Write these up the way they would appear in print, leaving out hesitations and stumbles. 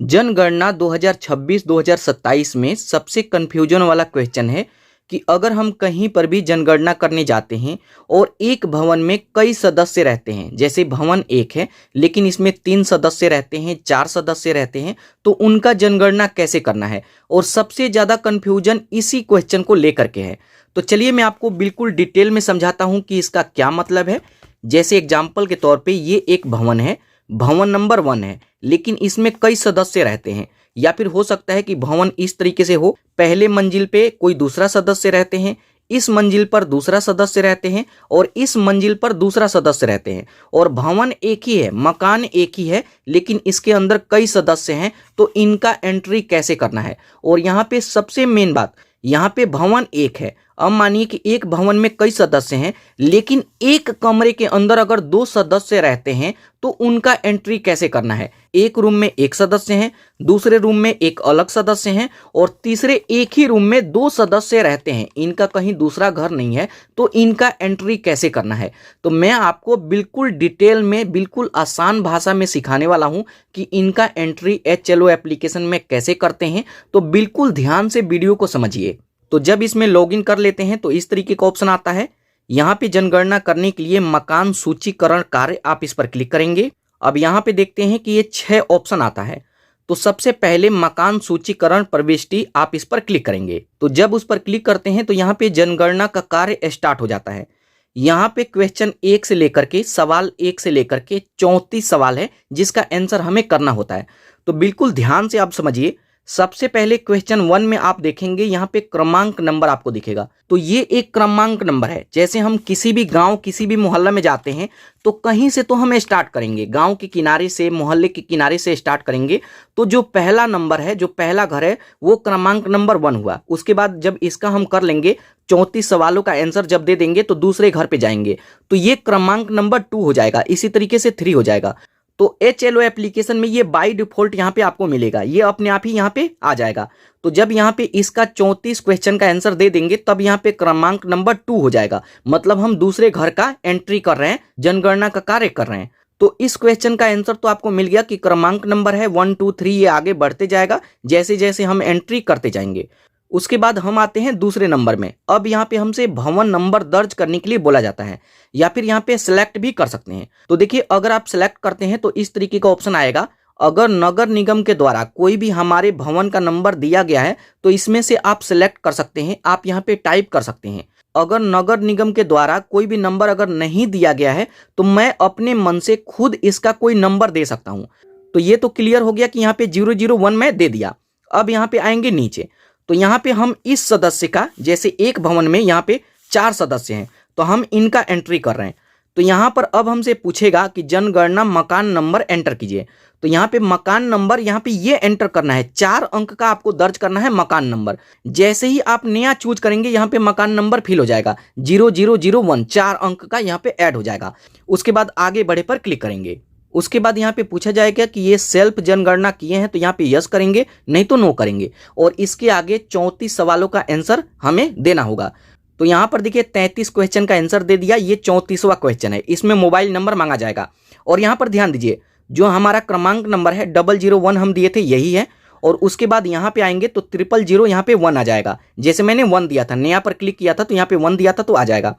जनगणना 2026-2027 में सबसे कन्फ्यूजन वाला क्वेश्चन है कि अगर हम कहीं पर भी जनगणना करने जाते हैं और एक भवन में कई सदस्य रहते हैं, जैसे भवन एक है लेकिन इसमें 3 सदस्य रहते हैं, 4 सदस्य रहते हैं, तो उनका जनगणना कैसे करना है। और सबसे ज़्यादा कन्फ्यूजन इसी क्वेश्चन को लेकर के है। तो चलिए मैं आपको बिल्कुल डिटेल में समझाता हूँ कि इसका क्या मतलब है। जैसे एग्जाम्पल के तौर पर ये एक भवन है, भवन नंबर 1 है, लेकिन इसमें कई सदस्य रहते हैं। या फिर हो सकता है कि भवन इस तरीके से हो, पहले मंजिल पे कोई दूसरा सदस्य रहते हैं, इस मंजिल पर दूसरा सदस्य रहते हैं और इस मंजिल पर दूसरा सदस्य रहते हैं। और भवन एक ही है, मकान एक ही है, लेकिन इसके अंदर कई सदस्य हैं, तो इनका एंट्री कैसे करना है। और यहाँ पे सबसे मेन बात, यहाँ पे भवन एक है। अब मानिए कि एक भवन में कई सदस्य हैं, लेकिन एक कमरे के अंदर अगर 2 सदस्य रहते हैं तो उनका एंट्री कैसे करना है। एक रूम में एक सदस्य हैं, दूसरे रूम में एक अलग सदस्य हैं और तीसरे एक ही रूम में 2 सदस्य रहते हैं, इनका कहीं दूसरा घर नहीं है, तो इनका एंट्री कैसे करना है। तो मैं आपको बिल्कुल डिटेल में, बिल्कुल आसान भाषा में सिखाने वाला हूं कि इनका एंट्री HLO एप्लीकेशन में कैसे करते हैं। तो बिल्कुल ध्यान से वीडियो को समझिए। तो जब इसमें लॉगिन कर लेते हैं तो इस तरीके का ऑप्शन आता है। यहाँ पे जनगणना करने के लिए मकान सूचीकरण कार्य, आप इस पर क्लिक करेंगे। अब यहाँ पे देखते हैं कि ये 6 ऑप्शन आता है। तो सबसे पहले मकान सूचीकरण प्रविष्टि, आप इस पर क्लिक करेंगे। तो जब उस पर क्लिक करते हैं तो यहाँ पे जनगणना का कार्य स्टार्ट हो जाता है। यहाँ पे क्वेश्चन 1 से लेकर के, सवाल 1 से लेकर के 34 सवाल है जिसका आंसर हमें करना होता है। तो बिल्कुल ध्यान से आप समझिए। सबसे पहले क्वेश्चन 1 में आप देखेंगे यहाँ पे क्रमांक नंबर आपको दिखेगा। तो ये एक क्रमांक नंबर है। जैसे हम किसी भी गांव, किसी भी मोहल्ला में जाते हैं तो कहीं से तो हम स्टार्ट करेंगे, गांव के किनारे से, मोहल्ले के किनारे से स्टार्ट करेंगे। तो जो पहला नंबर है, जो पहला घर है, वो क्रमांक नंबर 1 हुआ। उसके बाद जब इसका हम कर लेंगे, 34 सवालों का आंसर जब दे देंगे तो दूसरे घर पे जाएंगे, तो ये क्रमांक नंबर 2 हो जाएगा। इसी तरीके से 3 हो जाएगा। तो HLO एप्लीकेशन में ये बाय डिफॉल्ट यहाँ पे आपको मिलेगा, ये अपने आप ही यहाँ पे आ जाएगा। तो जब यहाँ पे इसका 34 क्वेश्चन का आंसर दे देंगे तब यहाँ पे क्रमांक नंबर 2 हो जाएगा। मतलब हम दूसरे घर का एंट्री कर रहे हैं, जनगणना का कार्य कर रहे हैं। तो इस क्वेश्चन का आंसर तो आपको मिल गया कि क्रमांक नंबर है 1 2 3, ये आगे बढ़ते जाएगा जैसे जैसे हम एंट्री करते जाएंगे। उसके बाद हम आते हैं दूसरे नंबर में। अब यहाँ पे हमसे भवन नंबर दर्ज करने के लिए बोला जाता है, या फिर यहाँ पे सिलेक्ट भी कर सकते हैं। तो देखिए, अगर आप सिलेक्ट करते हैं तो इस तरीके का ऑप्शन आएगा। अगर नगर निगम के द्वारा कोई भी हमारे भवन का नंबर दिया गया है तो इसमें से आप सिलेक्ट कर सकते हैं, आप यहाँ पे टाइप कर सकते हैं। अगर नगर निगम के द्वारा कोई भी नंबर अगर नहीं दिया गया है तो मैं अपने मन से खुद इसका कोई नंबर दे सकता हूँ। तो ये तो क्लियर हो गया कि यहाँ पे 001 मैं दे दिया। अब यहाँ पे आएंगे नीचे, तो यहाँ पे हम इस सदस्य का, जैसे एक भवन में यहाँ पे 4 सदस्य हैं तो हम इनका एंट्री कर रहे हैं। तो यहाँ पर अब हमसे पूछेगा कि जनगणना मकान नंबर एंटर कीजिए। तो यहाँ पे मकान नंबर, यहाँ पे ये एंटर करना है, 4 अंक का आपको दर्ज करना है मकान नंबर। जैसे ही आप नया चूज करेंगे यहाँ पे मकान नंबर फिल हो जाएगा, 0001, 4 अंक का यहाँ पे ऐड हो जाएगा। उसके बाद आगे बढ़े पर क्लिक करेंगे। उसके बाद यहाँ पे पूछा जाएगा कि ये सेल्फ जनगणना किए हैं, तो यहाँ पे यस करेंगे, नहीं तो नो करेंगे। और इसके आगे 34 सवालों का आंसर हमें देना होगा। तो यहाँ पर देखिए 33 क्वेश्चन का आंसर दे दिया, ये 34वां क्वेश्चन है, इसमें मोबाइल नंबर मांगा जाएगा। और यहाँ पर ध्यान दीजिए, जो हमारा क्रमांक नंबर है 001 हम दिए थे, यही है। और उसके बाद यहाँ पे आएंगे तो 000 यहाँ पे 1 आ जाएगा। जैसे मैंने 1 दिया था, नया पर क्लिक किया था तो यहाँ पे 1 दिया था तो आ जाएगा।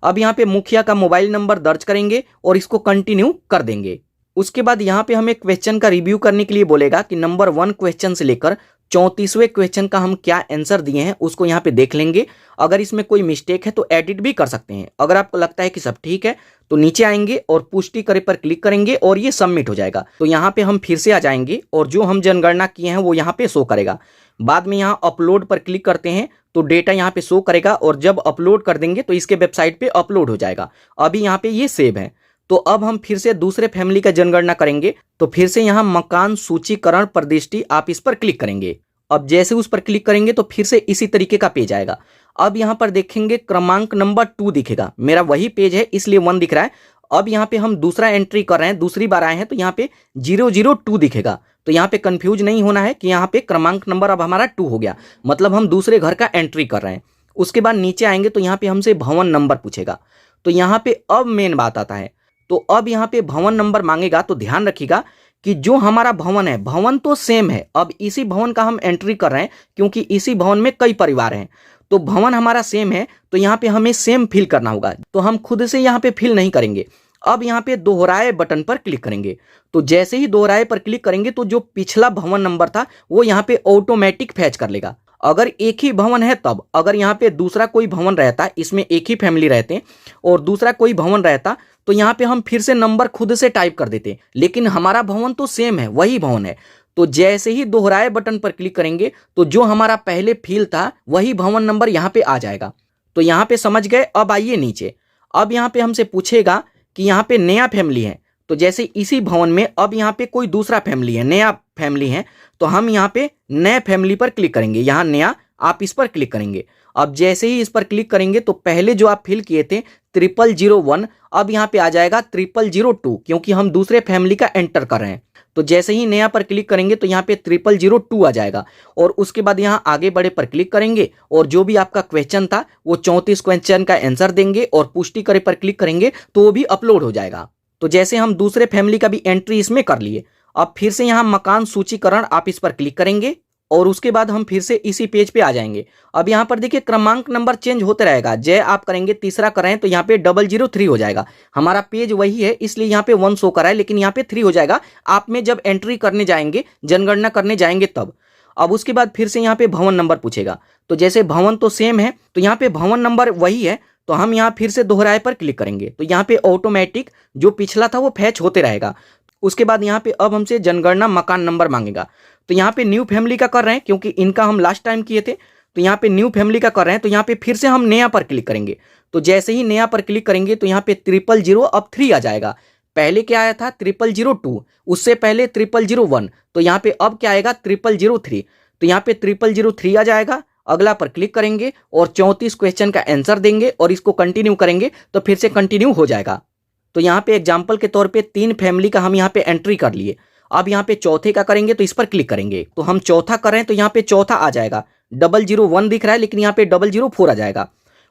अब यहाँ पे मुखिया का मोबाइल नंबर दर्ज करेंगे और इसको कंटिन्यू कर देंगे। उसके बाद यहाँ पे हमें क्वेश्चन का रिव्यू करने के लिए बोलेगा कि नंबर 1 क्वेश्चन से लेकर 34वें क्वेश्चन का हम क्या आंसर दिए हैं उसको यहाँ पे देख लेंगे। अगर इसमें कोई मिस्टेक है तो एडिट भी कर सकते हैं। अगर आपको लगता है कि सब ठीक है तो नीचे आएंगे और पुष्टि करे पर क्लिक करेंगे और ये सबमिट हो जाएगा। तो यहाँ पे हम फिर से आ जाएंगे और जो हम जनगणना किए हैं वो यहाँ पे शो करेगा। बाद में यहाँ अपलोड पर क्लिक करते हैं तो डेटा यहाँ पे शो करेगा और जब अपलोड कर देंगे तो इसके वेबसाइट पे अपलोड हो जाएगा। अभी यहाँ पे ये सेव है। तो अब हम फिर से दूसरे फैमिली का जनगणना करेंगे। तो फिर से यहाँ मकान सूचीकरण प्रविष्टि, आप इस पर क्लिक करेंगे। अब जैसे उस पर क्लिक करेंगे तो फिर से इसी तरीके का पेज आएगा। अब यहाँ पर देखेंगे क्रमांक नंबर 2 दिखेगा, मेरा वही पेज है इसलिए 1 दिख रहा है। अब यहाँ पे हम दूसरा एंट्री कर रहे हैं, दूसरी बार आए हैं तो यहाँ पे 002 दिखेगा। तो यहाँ पे कंफ्यूज नहीं होना है कि यहाँ पे क्रमांक नंबर अब हमारा 2 हो गया, मतलब हम दूसरे घर का एंट्री कर रहे हैं। उसके बाद नीचे आएंगे तो यहाँ पे हमसे भवन नंबर पूछेगा। तो यहाँ पे अब मेन बात आता है। तो अब यहाँ पे भवन नंबर मांगेगा तो ध्यान रखिएगा कि जो हमारा भवन है, भवन तो सेम है, अब इसी भवन का हम एंट्री कर रहे हैं क्योंकि इसी भवन में कई परिवार हैं, तो भवन हमारा सेम है, तो यहाँ पे हमें सेम फिल करना होगा। तो हम खुद से यहाँ पे फिल नहीं करेंगे। अब यहाँ पे दोहराए बटन पर क्लिक करेंगे। तो जैसे ही दोहराए पर क्लिक करेंगे तो जो पिछला भवन नंबर था वो यहाँ पे ऑटोमेटिक फैच कर लेगा। अगर एक ही भवन है तब, अगर यहाँ पे दूसरा कोई भवन रहता, इसमें एक ही फैमिली रहते और दूसरा कोई भवन रहता, तो यहाँ पे हम फिर से नंबर खुद से टाइप कर देते, लेकिन हमारा भवन तो सेम है, वही भवन है। तो जैसे ही दोहराए बटन पर क्लिक करेंगे तो जो हमारा पहले फिल था वही भवन नंबर यहाँ पे आ जाएगा। तो यहाँ पे समझ गए। अब आइए नीचे। अब यहाँ पे हमसे पूछेगा कि यहाँ पे नया फैमिली है, तो जैसे इसी भवन में अब यहाँ पे कोई दूसरा फैमिली है, नया फैमिली है, तो हम यहाँ पे नए फैमिली पर क्लिक करेंगे। यहाँ नया, आप इस पर क्लिक करेंगे। अब जैसे ही इस पर क्लिक करेंगे तो पहले जो आप फिल किए थे 0001, अब यहाँ पे आ जाएगा 0002, क्योंकि हम दूसरे फैमिली का एंटर कर रहे हैं। तो जैसे ही नया पर क्लिक करेंगे तो यहाँ पे 0002 आ जाएगा, और उसके बाद यहाँ आगे बढ़े पर क्लिक करेंगे और जो भी आपका क्वेश्चन था वो 34 क्वेश्चन का आंसर देंगे और पुष्टि करे पर क्लिक करेंगे तो वो भी अपलोड हो जाएगा। तो जैसे हम दूसरे फैमिली का भी एंट्री इसमें कर लिए। अब फिर से यहाँ मकान सूचीकरण, आप इस पर क्लिक करेंगे और उसके बाद हम फिर से इसी पेज पे आ जाएंगे। अब यहाँ पर देखिए क्रमांक नंबर चेंज होते रहेगा। जय आप करेंगे, तीसरा करें तो यहाँ पे 003 हो जाएगा। हमारा पेज वही है इसलिए यहाँ पे 1 शो करा है, लेकिन यहाँ पे 3 हो जाएगा आप में जब एंट्री करने जाएंगे, जनगणना करने जाएंगे तब। अब उसके बाद फिर से यहाँ पे भवन नंबर पूछेगा, तो जैसे भवन तो सेम है तो यहाँ पे भवन नंबर वही है, तो हम यहाँ फिर से दोहराए पर क्लिक करेंगे तो यहाँ पे ऑटोमेटिक जो पिछला था वो फैच होते रहेगा। उसके बाद यहाँ पे अब हमसे जनगणना मकान नंबर मांगेगा, तो यहाँ पे न्यू फैमिली का कर रहे हैं क्योंकि इनका हम लास्ट टाइम किए थे, तो यहाँ पे न्यू फैमिली का कर रहे हैं, तो यहाँ पे फिर से हम नया पर क्लिक करेंगे। तो जैसे ही नया पर क्लिक करेंगे तो यहाँ पे 000 अब 3 आ जाएगा। पहले क्या आया था 0002, उससे पहले 0001, तो यहाँ पे अब क्या आएगा 0003, तो यहाँ पे 0003 आ जाएगा। अगला पर क्लिक करेंगे और 34 क्वेश्चन का आंसर देंगे और इसको कंटिन्यू करेंगे तो फिर से कंटिन्यू हो जाएगा। तो यहाँ पे एग्जाम्पल के तौर पे 3 फैमिली का हम यहाँ पे एंट्री कर लिए। अब यहाँ पे चौथे का करेंगे तो इस पर क्लिक करेंगे, तो हम चौथा कर रहे हैं तो यहाँ पे चौथा आ जाएगा। 001 दिख रहा है लेकिन यहाँ पे 004 आ जाएगा।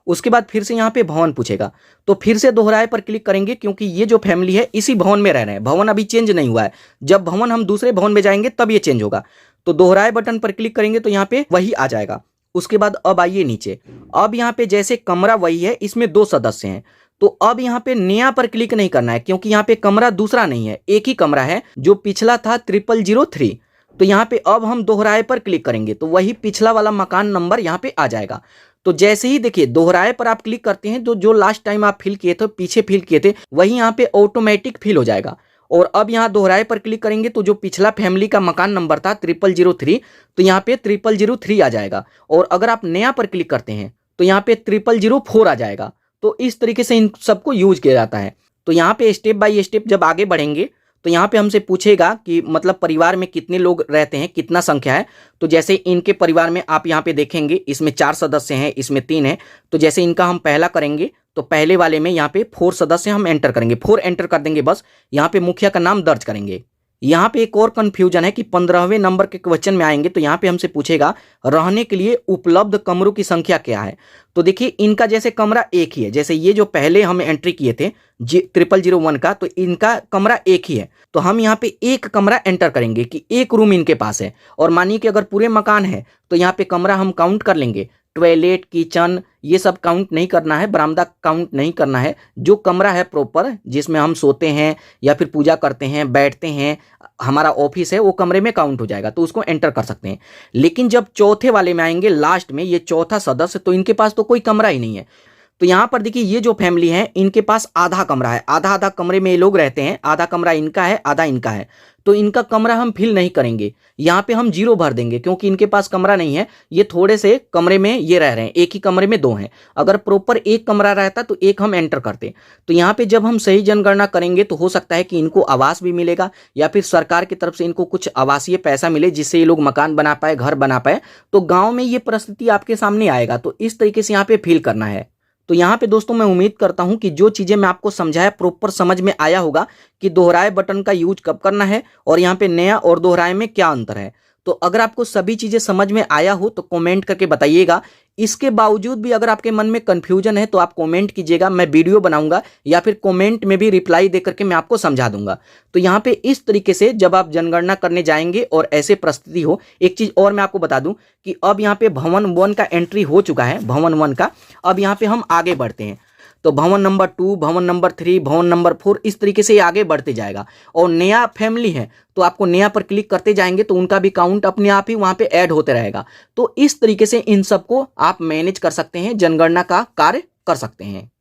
उसके बाद फिर से यहाँ पे भवन पूछेगा, तो फिर से दोहराए पर क्लिक करेंगे क्योंकि ये जो फैमिली है इसी भवन में रह रहे हैं, भवन अभी चेंज नहीं हुआ है। जब भवन हम दूसरे भवन में जाएंगे तब ये चेंज होगा। तो दोहराए बटन पर क्लिक करेंगे तो यहाँ पे वही आ जाएगा। उसके बाद अब आइए नीचे। अब यहाँ पे जैसे कमरा वही है, इसमें 2 सदस्य हैं, तो अब यहाँ पे नया पर क्लिक नहीं करना है क्योंकि यहाँ पे कमरा दूसरा नहीं है, एक ही कमरा है जो पिछला था 0003। तो यहाँ पे अब हम दोहराए पर क्लिक करेंगे तो वही पिछला वाला मकान नंबर यहाँ पे आ जाएगा। तो जैसे ही देखिए दोहराए पर आप क्लिक करते हैं तो जो लास्ट टाइम आप फिल किए थे, पीछे फिल किए थे, वही यहाँ पे ऑटोमेटिक फिल हो जाएगा। और अब यहाँ दोहराए पर क्लिक करेंगे तो जो पिछला फैमिली का मकान नंबर था 0003, तो यहाँ पे 0003 आ जाएगा। और अगर आप नया पर क्लिक करते हैं तो यहाँ पे 0004 आ जाएगा। तो इस तरीके से इन सबको यूज किया जाता है। तो यहाँ पे स्टेप बाय स्टेप जब आगे बढ़ेंगे तो यहाँ पे हमसे पूछेगा कि मतलब परिवार में कितने लोग रहते हैं, कितना संख्या है। तो जैसे इनके परिवार में आप यहाँ पे देखेंगे इसमें 4 सदस्य हैं, इसमें 3 है। तो जैसे इनका हम पहला करेंगे तो पहले वाले में यहाँ पे 4 सदस्य हम एंटर करेंगे, 4 एंटर कर देंगे बस। यहाँ पे मुखिया का नाम दर्ज करेंगे। यहाँ पे एक और कंफ्यूजन है कि 15वें नंबर के क्वेश्चन में आएंगे तो यहाँ पे हमसे पूछेगा रहने के लिए उपलब्ध कमरों की संख्या क्या है। तो देखिए इनका जैसे कमरा एक ही है, जैसे ये जो पहले हम एंट्री किए थे 0001 का, तो इनका कमरा एक ही है। तो हम यहाँ पे एक कमरा एंटर करेंगे कि एक रूम इनके पास है। और मानिए कि अगर पूरे मकान है तो यहाँ पे कमरा हम काउंट कर लेंगे, टॉयलेट, किचन, ये सब काउंट नहीं करना है, बरामदा काउंट नहीं करना है। जो कमरा है प्रॉपर जिसमें हम सोते हैं या फिर पूजा करते हैं, बैठते हैं, हमारा ऑफिस है, वो कमरे में काउंट हो जाएगा, तो उसको एंटर कर सकते हैं। लेकिन जब चौथे वाले में आएंगे लास्ट में, ये चौथा सदस्य, तो इनके पास तो कोई कमरा ही नहीं है। तो यहाँ पर देखिए ये जो फैमिली है इनके पास आधा कमरा है, आधा आधा कमरे में ये लोग रहते हैं, आधा कमरा इनका है, आधा इनका है। तो इनका कमरा हम फिल नहीं करेंगे, यहाँ पे हम 0 भर देंगे क्योंकि इनके पास कमरा नहीं है। ये थोड़े से कमरे में ये रह रहे हैं, एक ही कमरे में 2 हैं। अगर प्रॉपर एक कमरा रहता तो एक हम एंटर करते। तो यहाँ पे जब हम सही जनगणना करेंगे तो हो सकता है कि इनको आवास भी मिलेगा या फिर सरकार की तरफ से इनको कुछ आवासीय पैसा मिले जिससे ये लोग मकान बना पाए, घर बना पाए। तो गाँव में ये परिस्थिति आपके सामने आएगा, तो इस तरीके से यहाँ पे फिल करना है। तो यहाँ पे दोस्तों मैं उम्मीद करता हूँ कि जो चीज़ें मैं आपको समझाया प्रॉपर समझ में आया होगा कि दोहराए बटन का यूज कब करना है और यहाँ पे नया और दोहराए में क्या अंतर है। तो अगर आपको सभी चीजें समझ में आया हो तो कमेंट करके बताइएगा। इसके बावजूद भी अगर आपके मन में कंफ्यूजन है तो आप कमेंट कीजिएगा, मैं वीडियो बनाऊंगा या फिर कमेंट में भी रिप्लाई दे करके मैं आपको समझा दूंगा। तो यहाँ पे इस तरीके से जब आप जनगणना करने जाएंगे और ऐसे परिस्थिति हो, एक चीज और मैं आपको बता दूं कि अब यहाँ पे भवन 1 का एंट्री हो चुका है, भवन 1 का। अब यहाँ पे हम आगे बढ़ते हैं, तो भवन नंबर 2, भवन नंबर 3, भवन नंबर 4, इस तरीके से ये आगे बढ़ते जाएगा। और नया फैमिली है तो आपको नया पर क्लिक करते जाएंगे तो उनका भी काउंट अपने आप ही वहां पे ऐड होते रहेगा। तो इस तरीके से इन सबको आप मैनेज कर सकते हैं, जनगणना का कार्य कर सकते हैं।